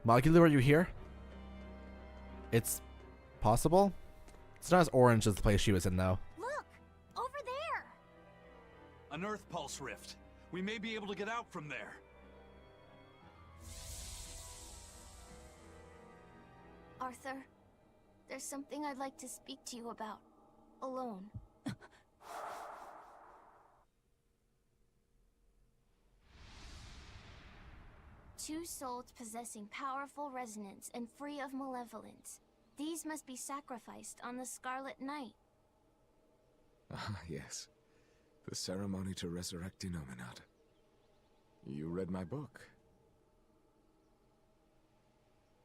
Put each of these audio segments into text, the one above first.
Modular, are you here? It's possible? It's not as orange as the place she was in, though. Look! Over there! An Earth Pulse rift. We may be able to get out from there. Arthur, there's something I'd like to speak to you about. Alone. Two souls possessing powerful resonance and free of malevolence. These must be sacrificed on the Scarlet Night. Ah, yes. The ceremony to resurrect Innominat. You read my book.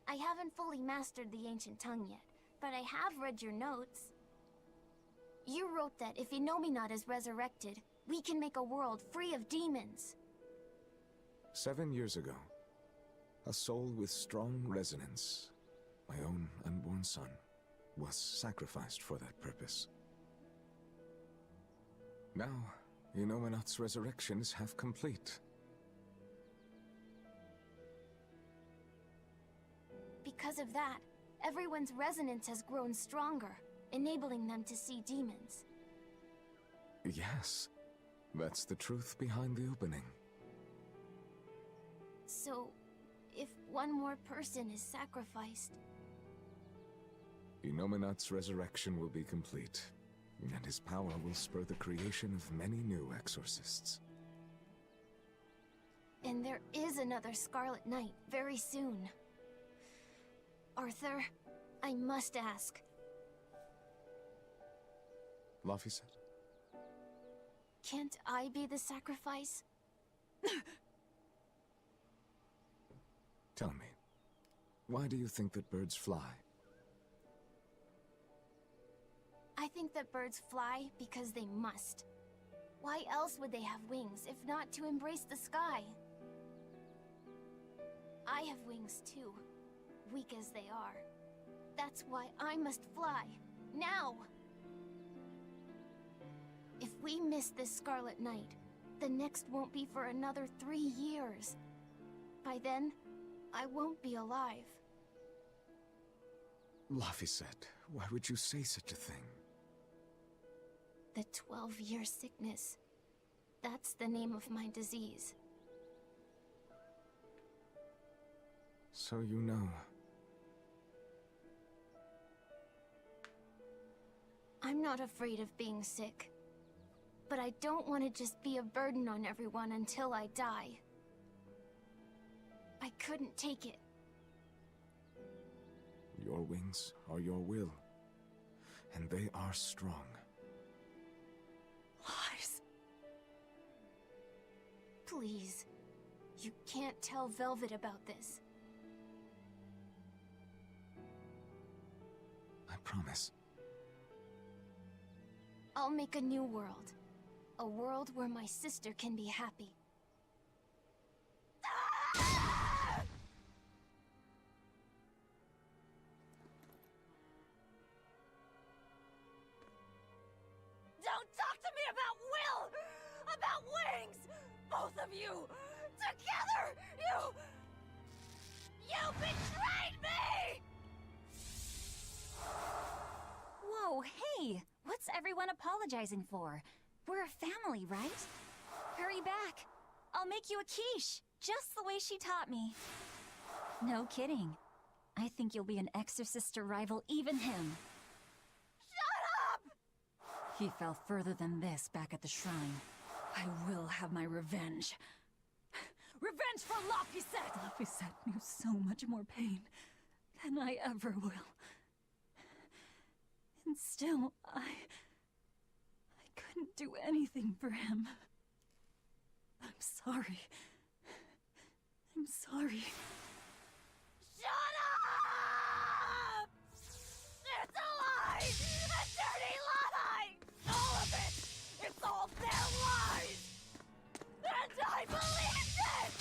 I haven't fully mastered the ancient tongue yet, but I have read your notes. You wrote that if Innominat is resurrected, we can make a world free of demons. 7 years ago, a soul with strong resonance, my own unborn son, was sacrificed for that purpose. Now, Innominat's resurrection is half complete. Because of that, everyone's resonance has grown stronger, enabling them to see demons. Yes, that's the truth behind the opening. So, if one more person is sacrificed... Innominat's resurrection will be complete, and his power will spur the creation of many new exorcists. And there is another Scarlet Night very soon. Arthur, I must ask. Laphicet? Can't I be the sacrifice? Tell me, why do you think that birds fly? I think that birds fly because they must. Why else would they have wings if not to embrace the sky? I have wings too, weak as they are. That's why I must fly, now! If we miss this Scarlet Night, the next won't be for another 3 years. By then, I won't be alive. Laphicet, why would you say such a thing? The 12-year sickness. That's the name of my disease. So you know. I'm not afraid of being sick. But I don't want to just be a burden on everyone until I die. I couldn't take it. Your wings are your will, and they are strong. Lars. Please. You can't tell Velvet about this. I promise. I'll make a new world. A world where my sister can be happy. Don't talk to me about will! About wings! Both of you! Together! You betrayed me! Whoa, hey! What's everyone apologizing for? We're a family, right? Hurry back. I'll make you a quiche, just the way she taught me. No kidding. I think you'll be an exorcist to rival even him. Shut up! He fell further than this back at the shrine. I will have my revenge. Revenge for Laphicet! Laphicet knew so much more pain than I ever will. And still, I couldn't do anything for him. I'm sorry. I'm sorry. Shut up! It's a lie! A dirty lie! All of it! It's all their lies! And I believed it!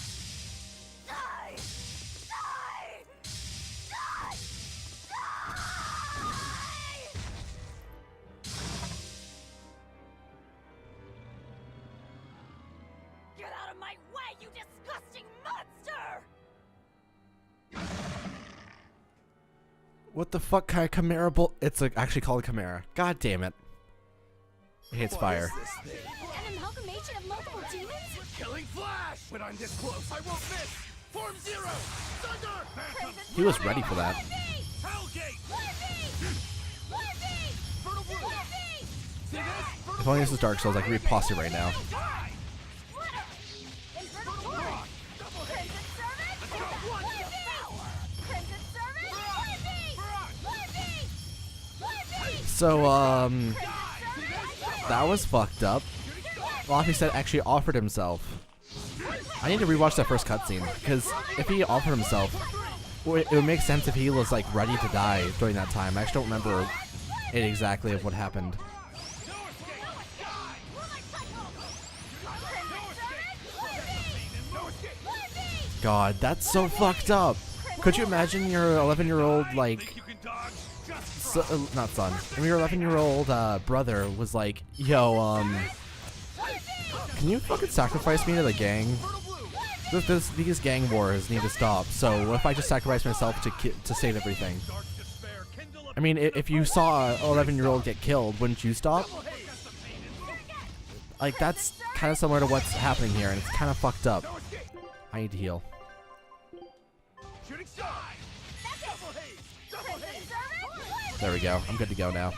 Die! Die! Die! Die! Get out of my way, you disgusting monster! What the fuck kind of chimera it's actually called chimera. God damn it. It hates fire. An amalgamation of multiple demons? Killing Flash! When I'm this close, I won't miss! Form Zero! Thunder! He was ready for that. Hellgate! If only this is Dark Souls, I could read Posse right now. So, that was fucked up. Luffy said actually offered himself. I need to rewatch that first cutscene, because if he offered himself, it would make sense if he was like ready to die during that time. I just don't remember it exactly of what happened. God, that's so fucked up. Could you imagine your 11-year-old like not son. I mean, your 11-year-old brother was like, "Yo, can you fucking sacrifice me to the gang? These gang wars need to stop. So what if I just sacrifice myself to save everything?" I mean, if you saw an 11-year-old get killed, wouldn't you stop? Like, that's kind of similar to what's happening here, and it's kind of fucked up. I need to heal. There we go. I'm good to go now.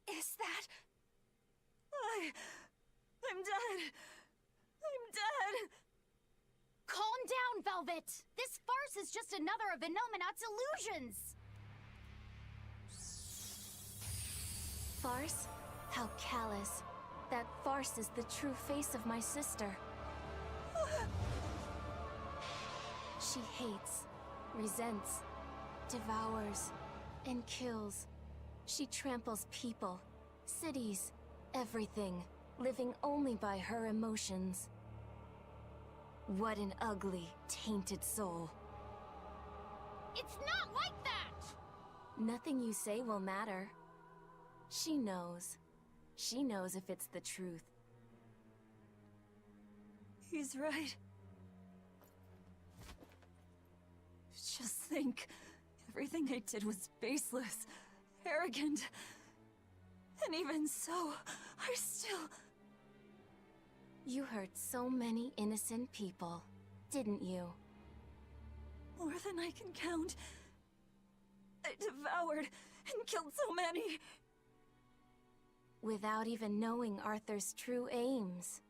Is that... I'm dead. I'm dead. Calm down, Velvet! This farce is just another of Illuminat's illusions! Farce? How callous. That farce is the true face of my sister. She hates, resents, devours, and kills. She tramples people, cities, everything, living only by her emotions. What an ugly, tainted soul. It's not like that! Nothing you say will matter. She knows. She knows if it's the truth. He's right. Just think. Everything I did was baseless, arrogant. And even so, I still... You hurt so many innocent people, didn't you? More than I can count. I devoured and killed so many. Without even knowing Arthur's true aims.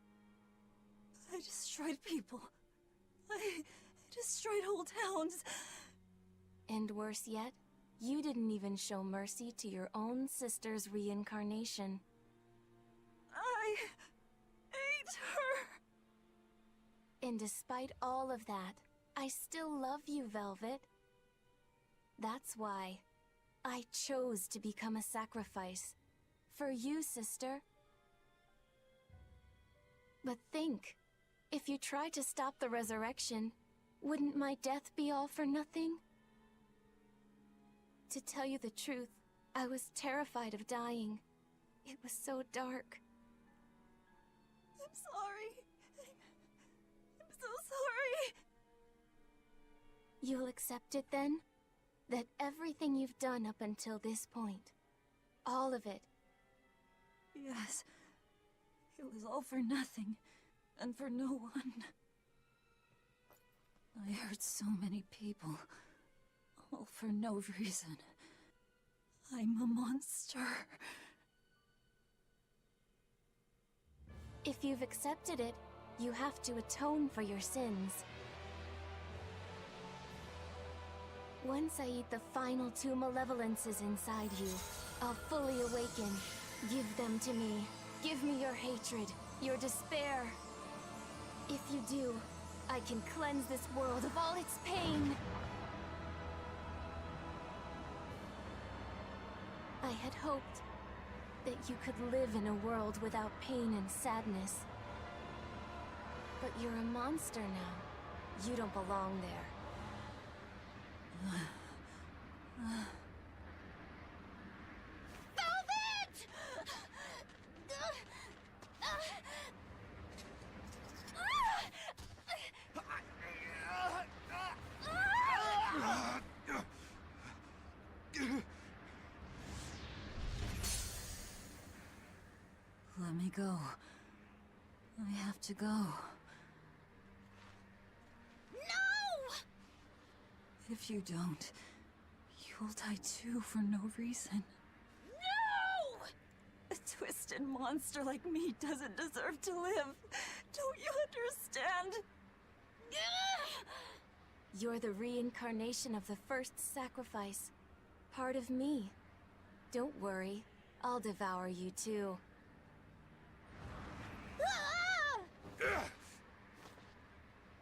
I destroyed people. I destroyed whole towns. And worse yet, you didn't even show mercy to your own sister's reincarnation. I ate her. And despite all of that, I still love you, Velvet. That's why I chose to become a sacrifice. For you, sister. But think, if you tried to stop the resurrection, wouldn't my death be all for nothing? To tell you the truth, I was terrified of dying. It was so dark. I'm sorry. I'm so sorry. You'll accept it then? That everything you've done up until this point, all of it, Yes. It was all for nothing, and for no one. I hurt so many people, all for no reason. I'm a monster. if you've accepted it, you have to atone for your sins. Once I eat the final two malevolences inside you, I'll fully awaken. Give them to me. Give me your hatred, your despair. If you do, I can cleanse this world of all its pain. I had hoped that you could live in a world without pain and sadness. But you're a monster now. You don't belong there. Velvet! Let me go. I have to go. No! If you don't, you'll die too for no reason. No! A twisted monster like me doesn't deserve to live. Don't you understand? You're the reincarnation of the first sacrifice. Part of me. Don't worry. I'll devour you too.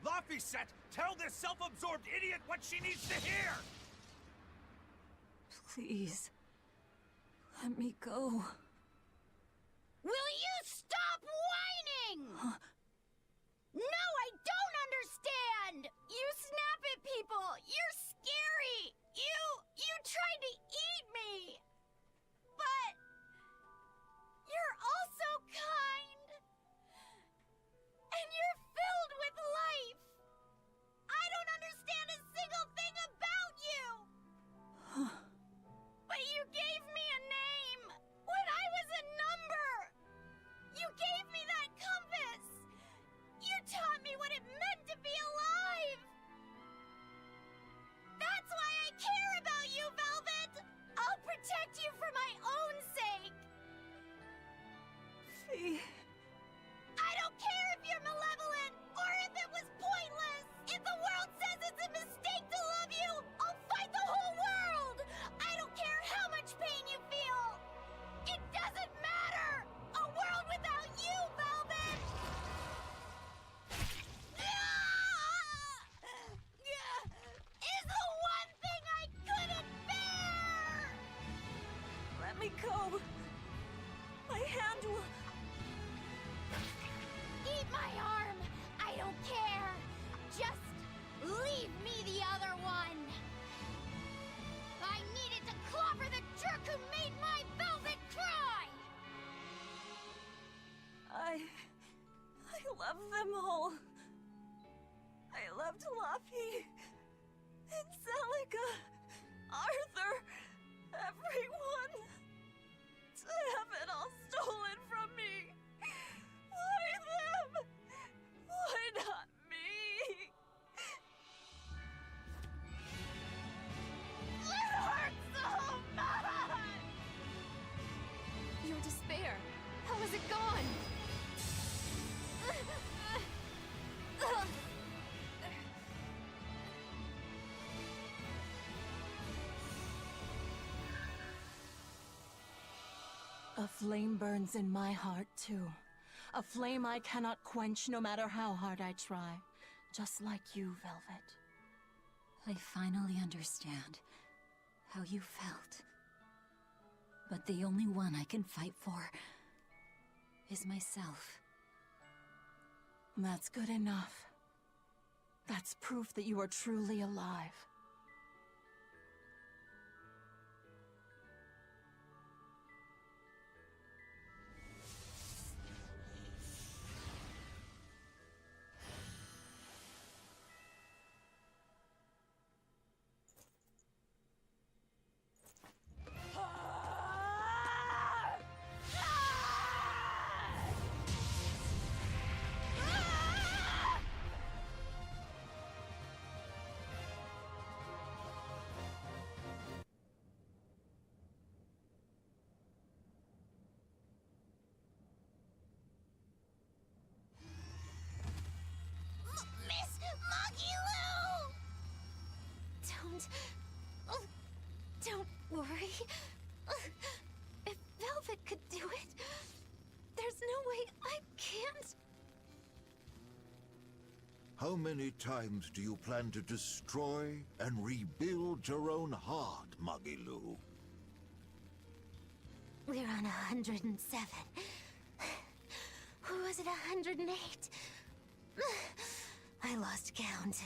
Laphicet, tell this self-absorbed idiot what she needs to hear! Please. Let me go. Will you stop whining? No, I don't understand! You snap at people! You're scary! You tried to eat me! But... you're also kind! And you're filled with life! I don't understand a single thing about you! But you gave me a name! When I was a number! You gave me that compass! You taught me what it meant to be alive! That's why I care about you, Velvet! I'll protect you for my own sake! Fee. I don't care if you're malevolent, or if it was pointless! If the world says it's a mistake to love you, I'll fight the whole world! I don't care how much pain you feel! It doesn't matter! A world without you, Velvet! Is the one thing I couldn't bear! Let me go. My hand will... Eat my arm! I don't care! Just leave me the other one! I needed to clobber the jerk who made my Velvet cry! I love them all. I loved Laffy and Celica, Arthur, everyone. To have it all stolen from me. Why them? Why not me? It hurts so much! Your despair. How is it gone? A flame burns in my heart, too. A flame I cannot quench no matter how hard I try. Just like you, Velvet. I finally understand how you felt. But the only one I can fight for is myself. That's good enough. That's proof that you are truly alive. Miss Magilou! Don't worry. If Velvet could do it, there's no way I can't. How many times do you plan to destroy and rebuild your own heart, Magilou? We're on 107. Who was it, 108? I lost count.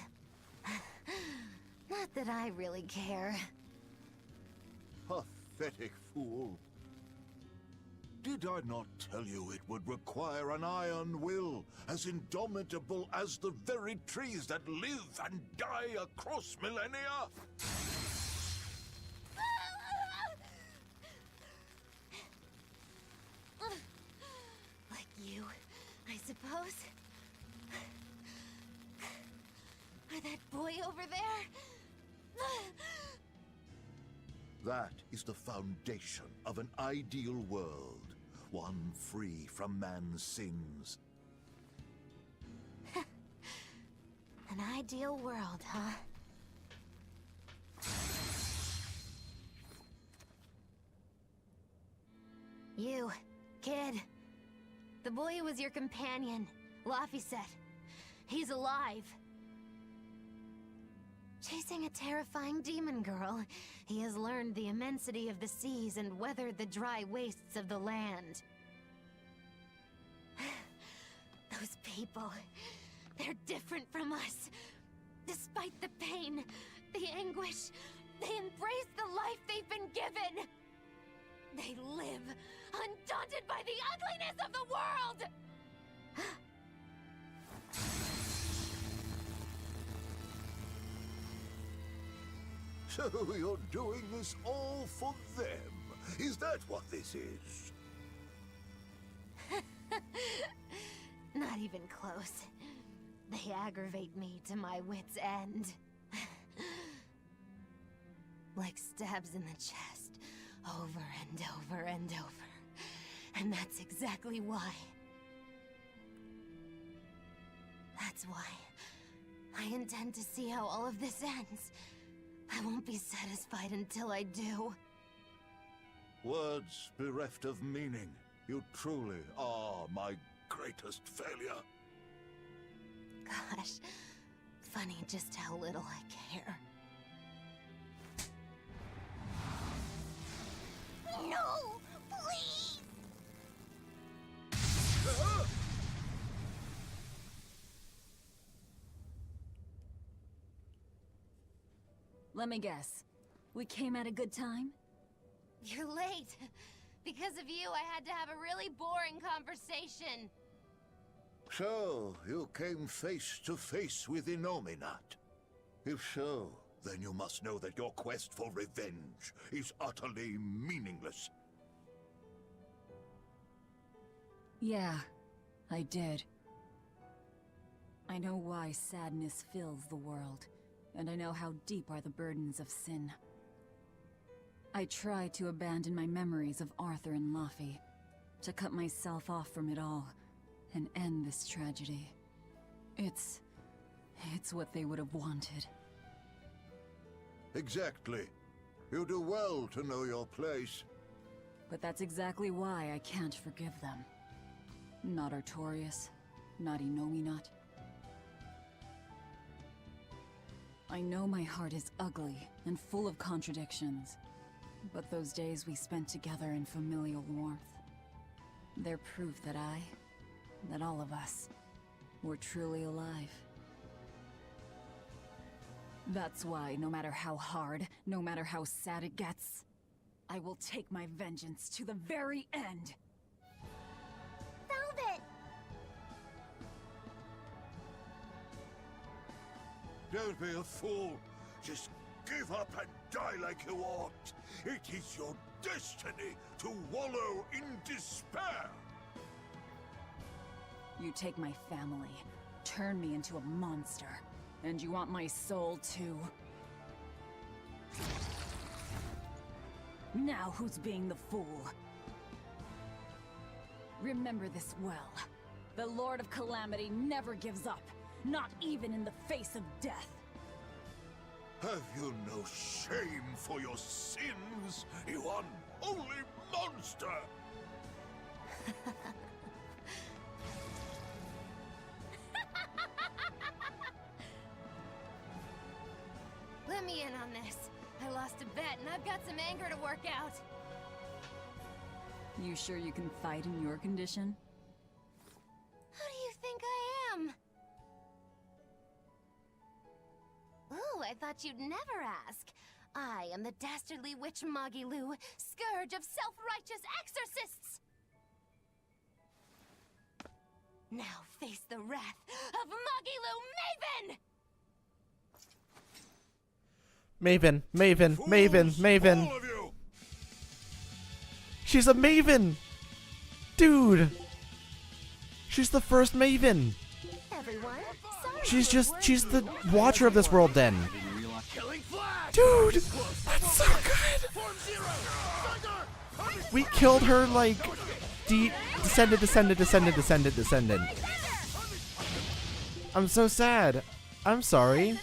Not that I really care. Pathetic fool. Did I not tell you it would require an iron will, as indomitable as the very trees that live and die across millennia? Like you, I suppose. Or that boy over there? That is the foundation of an ideal world, one free from man's sins. An ideal world, huh? You, kid. The boy who was your companion, Laphicet. He's alive. Chasing a terrifying demon girl, he has learned the immensity of the seas and weathered the dry wastes of the land. Those people, they're different from us. Despite the pain, the anguish, they embrace the life they've been given. They live, undaunted by the ugliness of the world! So you're doing this all for them? Is that what this is? Not even close. They aggravate me to my wit's end. Like stabs in the chest, over and over and over. And that's exactly why. That's why I intend to see how all of this ends. I won't be satisfied until I do. Words bereft of meaning. You truly are my greatest failure. Gosh, funny just how little I care. No! Please! Let me guess. We came at a good time? You're late. Because of you, I had to have a really boring conversation. So, you came face to face with Innominat. If so, then you must know that your quest for revenge is utterly meaningless. Yeah, I did. I know why sadness fills the world, and I know how deep are the burdens of sin. I tried to abandon my memories of Arthur and Laffy, to cut myself off from it all, and end this tragedy. It's what they would have wanted. Exactly. You do well to know your place. But that's exactly why I can't forgive them. Not Artorias, not Innominat. I know my heart is ugly and full of contradictions, but those days we spent together in familial warmth, they're proof that that all of us, were truly alive. That's why, no matter how hard, no matter how sad it gets, I will take my vengeance to the very end! Velvet! Don't be a fool. Just give up and die like you ought. It is your destiny to wallow in despair. You take my family, turn me into a monster, and you want my soul too. Now who's being the fool? Remember this well. The Lord of Calamity never gives up, not even in the face of death. Have you no shame for your sins, you unholy monster? Let me in on this. I lost a bet, and I've got some anger to work out. You sure you can fight in your condition? Who do you think I am? I thought you'd never ask. I am the dastardly witch Magilu, scourge of self-righteous exorcists! Now face the wrath of Magilu Maven! Maven. All of you! She's a Maven! Dude! She's the first Maven! Everyone, sorry She's for the watcher of this world then. Killing Flash! Dude! That's so good! Form Zero! Thunder! We killed her like descended. I'm so sad. I'm sorry.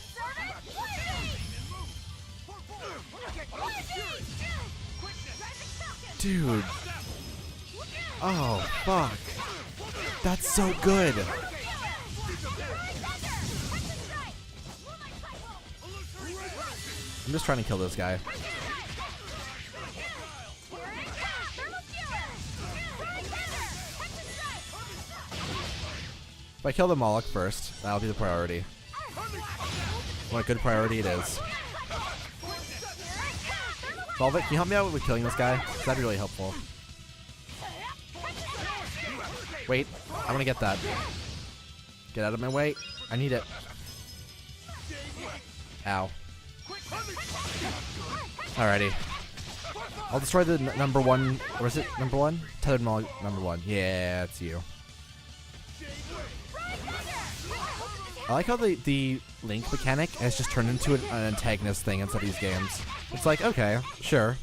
Dude. Oh, fuck. That's so good. I'm just trying to kill this guy. If I kill the Moloch first, that'll be the priority. What a good priority it is. Velvet, can you help me out with killing this guy? That'd be really helpful. Wait, I want to get that. Get out of my way. I need it. Ow. Alrighty. I'll destroy the number one. Or is it number one? Tethered Moloch number one. Yeah, it's you. I like how the Link mechanic has just turned into an antagonist thing in some of these games. It's like, okay, sure.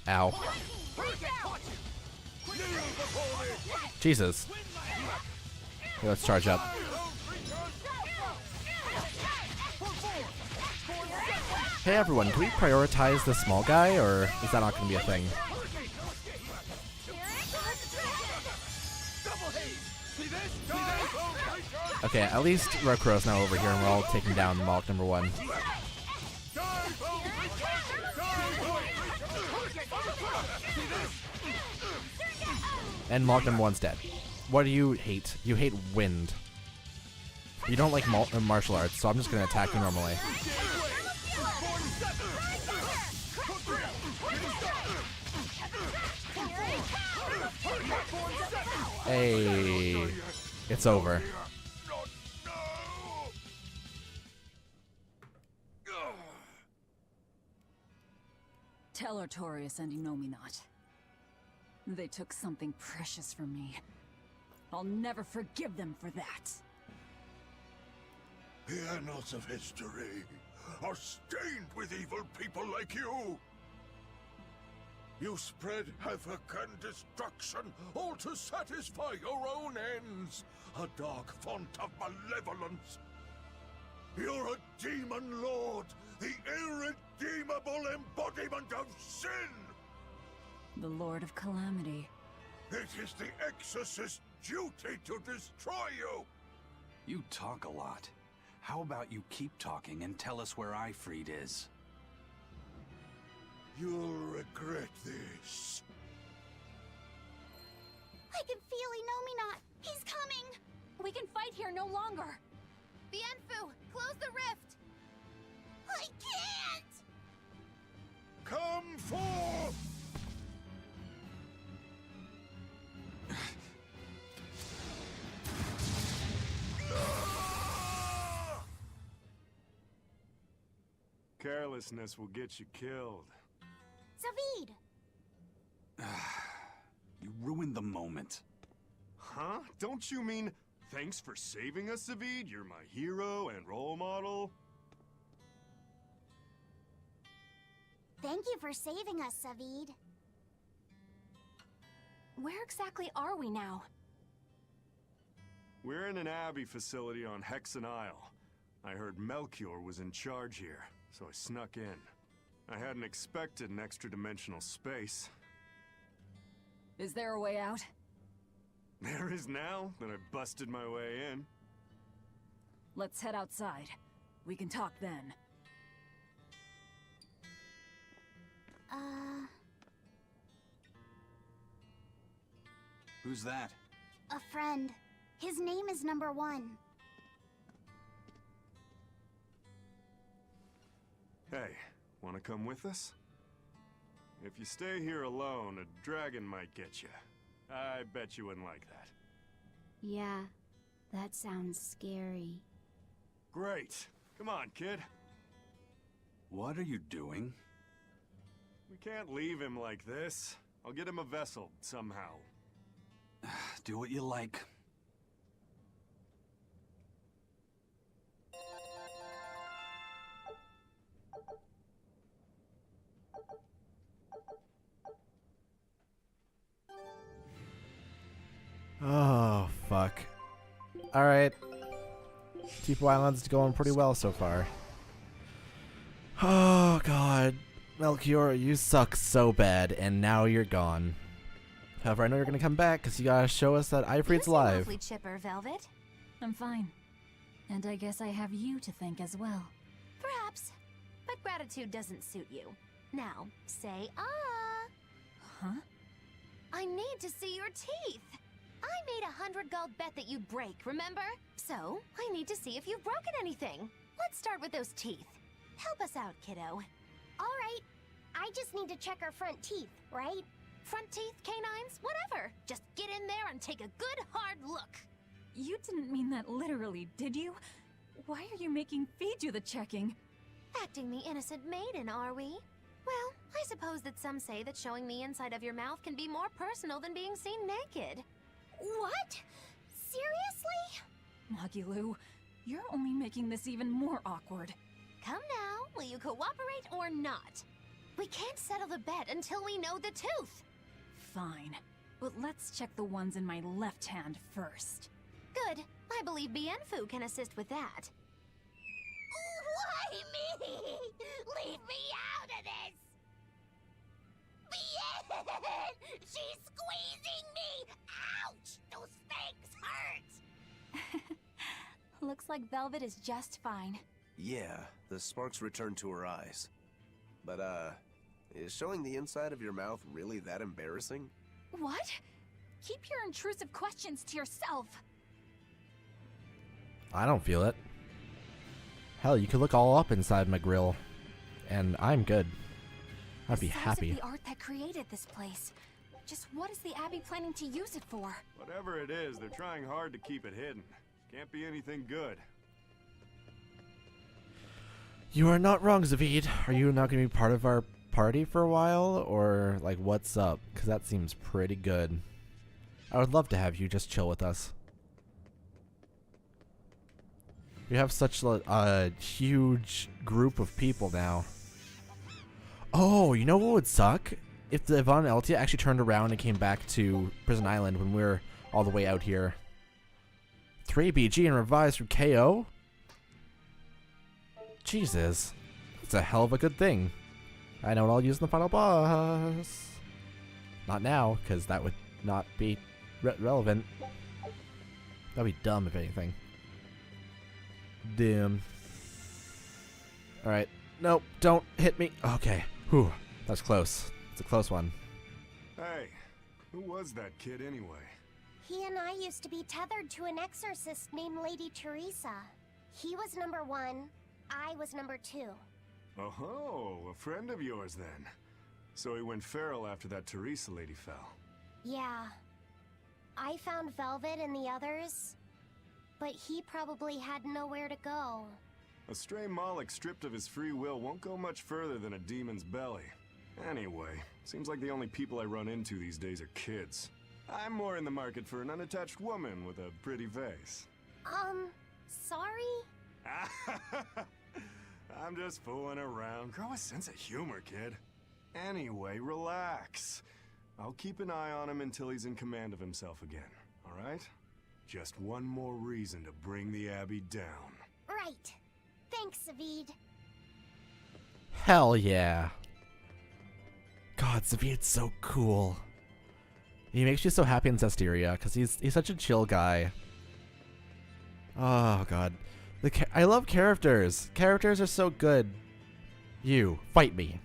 Ow. Jesus. Okay, let's charge up. Hey everyone, can we prioritize the small guy, or is that not going to be a thing? Okay, at least Rokuro's now over here and we're all taking down Moloch number one. And Moloch number one's dead. What do you hate? You hate wind. You don't like martial arts, so I'm just going to attack you normally. Hey, it's over. Tell Artorias and Inominet. They took something precious from me. I'll never forgive them for that. The annals of history are stained with evil people like you. You spread havoc and destruction, all to satisfy your own ends. A dark font of malevolence. You're a demon lord, the irredeemable embodiment of sin. The Lord of Calamity. It is the Exorcist's duty to destroy you. You talk a lot. How about you keep talking and tell us where Ifrit is? You'll regret this. I can feel Inominet. He's coming. We can fight here no longer. Bienfu, close the rift. I can't. Come forth! Carelessness will get you killed. Zavid. You ruined the moment. Huh? Don't you mean, thanks for saving us, Zavid? You're my hero and role model? Thank you for saving us, Zavid. Where exactly are we now? We're in an Abbey facility on Hexen Isle. I heard Melchior was in charge here, so I snuck in. I hadn't expected an extra-dimensional space. Is there a way out? There is now that I busted my way in. Let's head outside. We can talk then. Who's that? A friend. His name is Number 1. Hey, wanna come with us? If you stay here alone, a dragon might get you. I bet you wouldn't like that. Yeah, that sounds scary. Great. Come on, kid. What are you doing? We can't leave him like this. I'll get him a vessel, somehow. Do what you like. Oh, fuck. Alright. Tipo Island's going pretty well so far. Oh, God. Melchior, you suck so bad, and now you're gone. However, I know you're gonna come back, because you gotta show us that Ifrit's alive. Awfully chipper, Velvet. I'm fine. And I guess I have you to thank as well. Perhaps. But gratitude doesn't suit you. Now, say Huh? I need to see your teeth. I made 100 gold bet that you'd break, remember? So, I need to see if you've broken anything. Let's start with those teeth. Help us out, kiddo. All right. I just need to check our front teeth, right? Front teeth, canines, whatever. Just get in there and take a good hard look. You didn't mean that literally, did you? Why are you making Fee do the checking? Acting the innocent maiden, are we? Well, I suppose that some say that showing the inside of your mouth can be more personal than being seen naked. What? Seriously? Magilu, you're only making this even more awkward. Come now, will you cooperate or not? We can't settle the bet until we know the tooth. Fine, but let's check the ones in my left hand first. Good. I believe Bienfu can assist with that. Why me? Leave me out of this! Bien! She's squeezing me! Ouch! Those fangs hurt! Looks like Velvet is just fine. Yeah, the sparks returned to her eyes. But, is showing the inside of your mouth really that embarrassing? What? Keep your intrusive questions to yourself. I don't feel it. Hell, you could look all up inside my grill, and I'm good. I'd be happy. The art that created this place. Just what is the Abbey planning to use it for? Whatever it is, they're trying hard to keep it hidden. Can't be anything good. You are not wrong, Zavid. Are you not going to be part of our party for a while? Or, like, what's up? Because that seems pretty good. I would love to have you just chill with us. We have such a huge group of people now. Oh, you know what would suck? If the Von Eltia actually turned around and came back to Prison Island when we were all the way out here. 3 BG and revised through KO? Jesus. That's a hell of a good thing. I know what I'll use in the final boss. Not now, because that would not be relevant. That'd be dumb, if anything. Damn. Alright. Nope, don't hit me. Okay. Whew. That's close. It's a close one. Hey, who was that kid anyway? He and I used to be tethered to an exorcist named Lady Teresa. He was number 1. I was number 2. Oh, a friend of yours then. So he went feral after that Teresa lady fell. Yeah. I found Velvet and the others, but he probably had nowhere to go. A stray Moloch stripped of his free will won't go much further than a demon's belly. Anyway, seems like the only people I run into these days are kids. I'm more in the market for an unattached woman with a pretty face. Sorry? I'm just fooling around. Grow a sense of humor, kid. Anyway, relax. I'll keep an eye on him until he's in command of himself again, alright? Just one more reason to bring the Abbey down. Right. Thanks, Zavid. Hell yeah. God, Zavid's so cool. He makes you so happy in Zestiria, because he's such a chill guy. Oh, God. I love characters. Characters are so good. You, fight me.